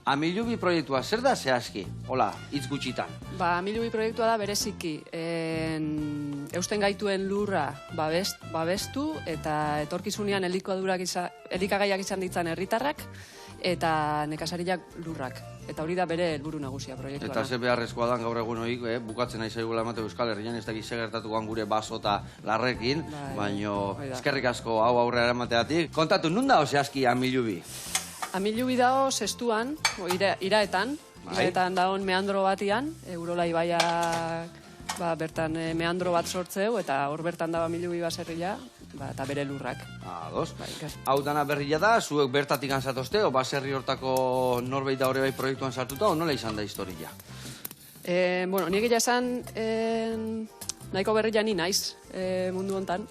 Amilubi proiektua, zer da zehazki? Hola, hitz gutxitan. Amilubi proiektua da bereziki eusten gaituen lurra babestu eta etorkizunean elikagaiak izan ditzan herritarrak eta nekazariak lurrak. Eta hori da bere helburu nagusia proiektua. Eta ze beharrezkoa da gaur egun hori, bukatzen nahi zaigula emate Euskal Herrian, ez dakiz gertatuko gure baso eta larrekin, baino eskerrik asko hau aurrera eramateatik. Kontatu, nun da zehazki Amilubi? Amilubi dago zestuan, iraetan dagoen meandro batian, Urola ibaiak bertan meandro bat sortzeu, eta hor bertan dago Amilubi baserria, eta bere lurrak. Ados. Hau dana berria da, zuek bertatik anzatozte, o baserri hortako norbeit da hori bai proiektuan sartuta, o nola izan da historia? Bueno, nik egia esan nahiko berria ni naiz mundu hontan.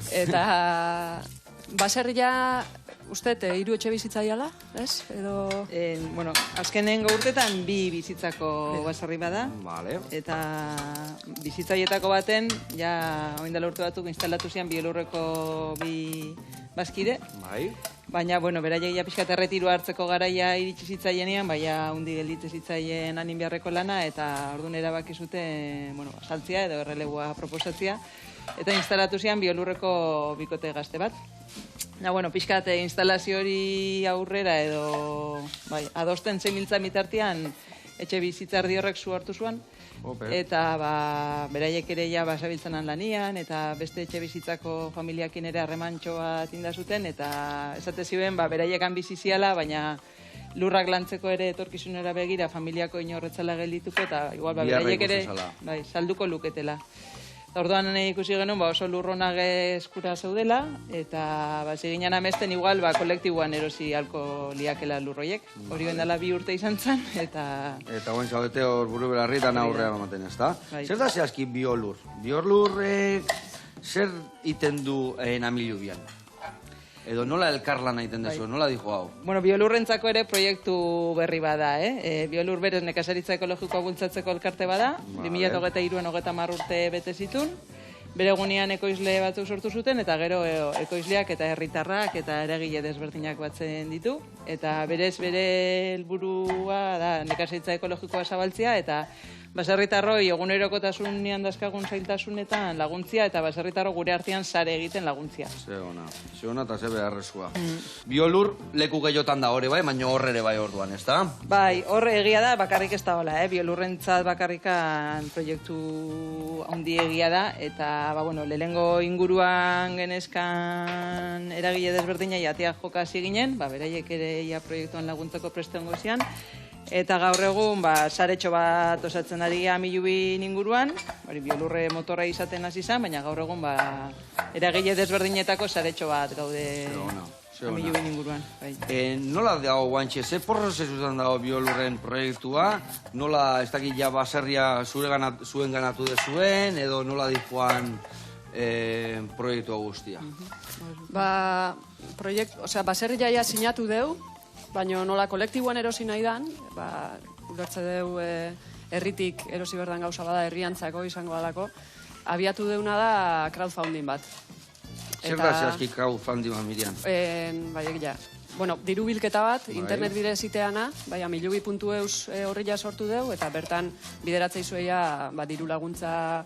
Eta baserria uste, 3 etxe bizitza diala, ez? Bueno, azkenengo urtetan 2 bizitzako baserri bada. Eta bizitzaietako baten, ja, oindala urte batzuk instalatu zian biolurreko 2 bazkide. Baina, bueno, beraiek ja pixkat erretiro hartzeko garaia iritsi zitzaienean, baina hundi gelditze zitzaien hanin beharreko lana, eta orduan erabaki zuten, bueno, saltzia edo errelegua proposatzia, eta instalatu zian biolurreko 2 bikote gazte bat. Bueno, pixkat instalazio hori aurrera edo adosten zeimiltza mitartean etxe bizitzardi horrek zu hartu zuen. Eta beraiek ere ja basabiltzenan lanian, eta beste etxe bizitzako familiakin ere harremantxoa tinda zuten, eta esate zioen beraiekan biziziala, baina lurrak lantzeko ere etorkizunera begira familiako inorretzala geldituko, eta igual beraiek ere salduko luketela. Orduan ikusi genuen oso lurronak eskura zeudela, eta ziginan amesten igual kolektiboan erosi halko liakela lurroiek. Hori bendala 2 urte izan zen, eta... Eta guen zaudete hor buru belarritan aurrean amaten ez da? Zer da zehazki biolur? Biolurrek zer iten du Amilubian? Edo nola elkarlana egiten dezu, nola dijo hau? Bueno, biolurrentzako ere proiektu berri bada, Biolur berez nekazaritza ekologikoa bultzatzeko elkarte bada, 2023an 30 urte bete zitun, bere egunean ekoizle batzuk sortu zuten, eta gero ekoizleak eta herritarrak eta eragile desberdinak batzen ditu, eta berez bere helburua da nekazaritza ekologikoa zabaltzea, eta baserritarroi egunerokotasunean dazkagun zailtasunetan laguntzia, eta baserritarro gure artean sare egiten laguntzia. Ze ona eta ze beharrezkoa. Biolur leku gehiotan da hori bai, baina horre ere bai orduan, ez da? Bai, horre egia da, bakarrik ez da hola, biolurrentzat bakarrikan proiektu handi egia da, eta, lehenengo inguruan genezkan eragile desberdina jateak jokasi ginen, beraiek ere ia proiektuan laguntzeko prestengo zian, eta gaur egun, saretxo bat osatzen ari Amilubi inguruan, biolurre motorra izaten hasi izan, baina gaur egun, eragile desberdinetako saretxo bat gaude Amilubi inguruan. Nola dago guantxe, ze prozesutan dago biolurren proiektua? Nola, ez dakit ja baserria zuen ganatu dezuen, edo nola dijoan proiektua guztia? Baserria ja sinatu deu, baina nola kolektiboan erosi nahi dan, ulertze deu herritik erosi berdan gauza bada herriantzako izango dalako, abiatu deuna da crowdfunding bat. Zer da zehazki crowdfunding bat, Miriam? Diru bilketa bat, internet bidez iteana, amilubi.eus horria sortu deu, eta bertan bideratzei zueia diru laguntza,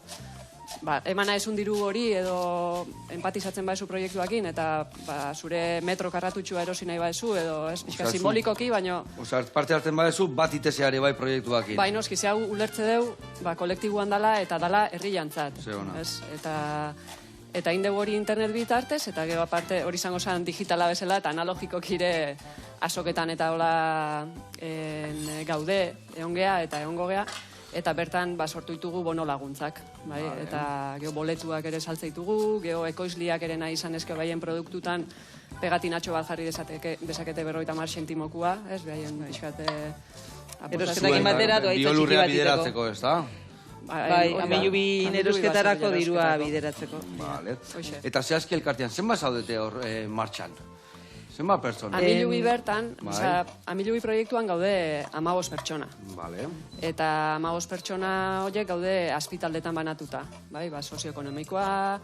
emana esun diru hori edo empatizatzen baezu proiektuakin, eta zure metro karratutxua erosi nahi baezu, edo simbolikoki, baino... Parte hartzen baezu bat iteseare bai proiektuakin. Noski, ze hau ulertze deu, kolektiboan dala eta dala herriantzat. Eta indegu hori internet bitartez, eta gero aparte hori izango zen digitala bezala, eta analogikoki ere azoketan eta hola gaude, eongea eta egongo gea, eta bertan sortu ditugu bono laguntzak. Eta geho boletuak ere saltze ditugu, geho ekoizliak ere nahi izan ezke baien produktutan pegatinatxo bat jarri dezakete 50 sentimokua, ez, behaien izkate... Erosketak batera doa itza txiki bat bideratzeko, ez da? Amilubi erosketarako dirua bideratzeko. Eta zehazki elkartean, zenba zaudete hor martxan? Zenba pertsona? Amilubi bertan, Amilubi proiektuan gaude 15 pertsona. Eta 15 pertsona horiek gaude azpitaldetan banatuta. Sozioekonomikoa,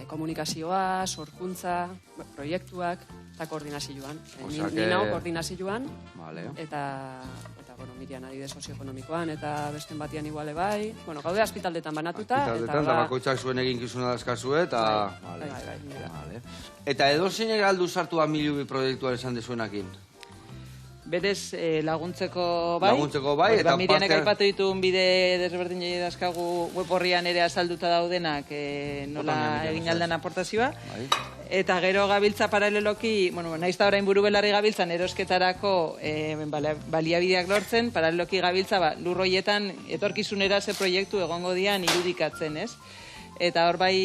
komunikazioa, sorkuntza, proiektuak, eta koordinazioan. Osea Ni nao koordinazioan, Vale. eta bueno, Mirian adide sozioekonomikoan, eta besten batian iguale bai. Bueno, gaude azpitaldetan banatuta. Azpitaldetan, eta bakoitzak zuen eginkizuna dazkazue, eta... Bai. Eta edo zeinek aldu sartu Amilubi proiektuan esan dezuenakin? Berez laguntzeko bai. Laguntzeko bai, eta Mirianek aipatu dituen bide desberdin dazkagu web horrian ere azalduta daudenak nola egin aldean aportazioa. Eta gero gabiltza paraleloki, nahiz da orain buru belarri gabiltzan erosketarako baliabideak lortzen, paraleloki gabiltza lurroietan etorkizunera ze proiektu egongo dian irudikatzen, ez? Eta hor bai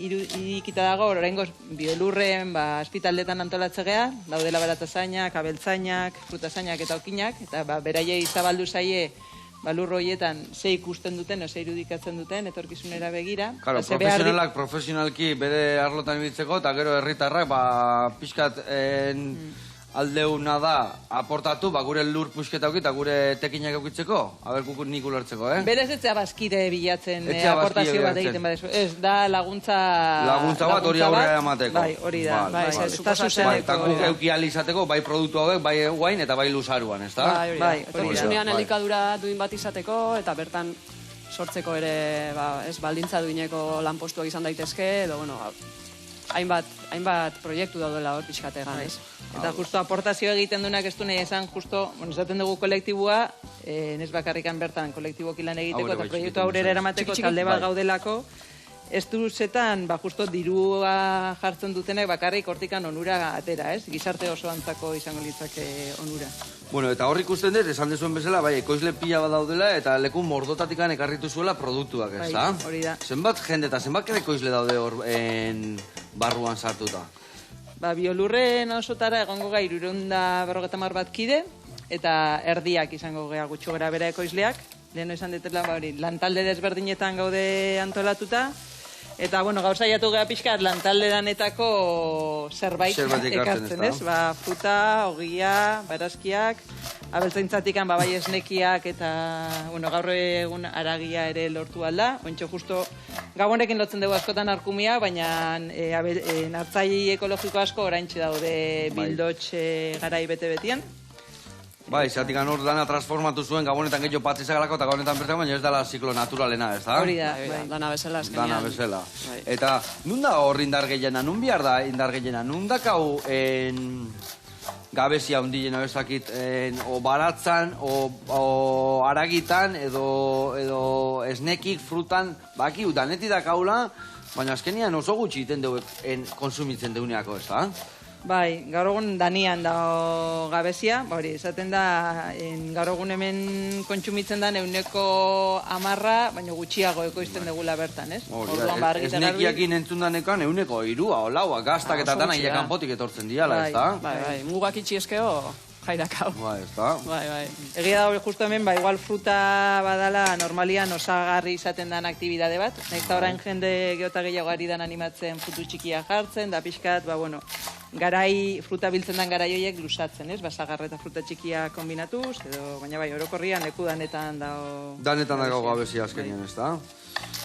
irikita dago, oraingoz biolurren azpitaldetan antolatzegea, daudela baratazainak, abeltzainak, frutazainak eta okinak, eta beraiei zabaldu zaie lurro horietan ze ikusten duten, ze irudikatzen duten, etorkizunera begira. Claro, profesionalak profesionalki bere arlotan ibiltzeko, eta gero herritarrak pixkat aldeuna da aportatu, gure lur pusketa auki eta gure tekinak aukitzeko, haber nik ulertzeko, Berez etzea bazkide bilatzen aportazio bat egiten badezu. Ez, da laguntza... Laguntza bat hori aurrera emateko. Bai, hori da. Eta zuzeneko. Eta guk euki alizateko, bai produktu hauek, bai guain eta bai luzaruan, ez da? Bai, hori da. Etorkizunean elikadura duin bat izateko, eta bertan sortzeko ere, baldintza duineko lanpostuak izan daitezke, edo, hainbat proiektu daudela hor pixkategan, ez? Eta justo aportazio egiten duenak ez du nahi esan, justo, esaten dugu kolektibua, ez bakarrikan bertan kolektiboki lan egiteko, eta proiektu aurrera eramateko talde bat gaudelako, ez du zetan, justo dirua jartzen dutenek bakarrik hortikan onura atera, ez? Gizarte oso antzako izango litzake onura. Bueno, eta hor ikusten dut, esan dezuen bezala, ekoizle pila bat daudela, eta leku mordotatikan ekarritu zuela produktuak, ez da? Bai, hori da. Zenbat jende eta zenbat ekoizle daude hor barruan sartuta? Biolurren osotara egongo gai 350 bat kide, eta erdiak izango gea gutxo gara bera ekoizleak. Leheno esan ditela, lantalde desberdinetan gaude antolatuta, eta, gaur saiatu gea pixkat lantalde danetako zerbait ekartzen, ez? Fruta, ogia, barazkiak, abeltzaintzatik bai esnekiak, eta, gaur egun aragia ere lortu alda. Ointxo, justo, gabonekin lotzen dugu askotan arkumia, baina hartzaile ekologiko asko oraintxe daude bildotxe garai bete-betian. Bai, zatik hor dana transformatu zuen, gabonetan gehiago patzizagalako eta gabonetan bertan, baina ez dela ziklo naturalena, ez da? Hori da, dana bezala azkenean. Dana bezala. Eta, nun da hor indar gehiena, nun bihar da indar gehiena, nun dakau gabezia hundilena bezakit, o baratzan, o aragitan, edo esnekik, frutan, baki, daneti dakaula, baina azkenean oso gutxi iten dugu konsumitzen deuneako, ez da? Bai, gaur egun danian da gabezia, hori, esaten da, gaur egun hemen kontsumitzen da 110%, baina gutxiago ekoizten degula bertan, ez? Esnekiakin entzun danekan 103, olaua, gaztak eta dana iakan potik etortzen diala, ez da? Bai, mugak itxi eskeo, jairakau. Bai, ez da? Bai. Egia da hori justu hemen, igual fruta badala normalian osagarri izaten dan aktibidade bat, nahiz da orain jende geota gehiago ari dan animatzen frutu txikia jartzen, da pixkat, fruta biltzen dan garai horiek lusatzen, ez? Basagarra eta fruta txikia kombinatuz, baina orokorrian leku danetan dago... Danetan dago gabezia azkenean, ez da?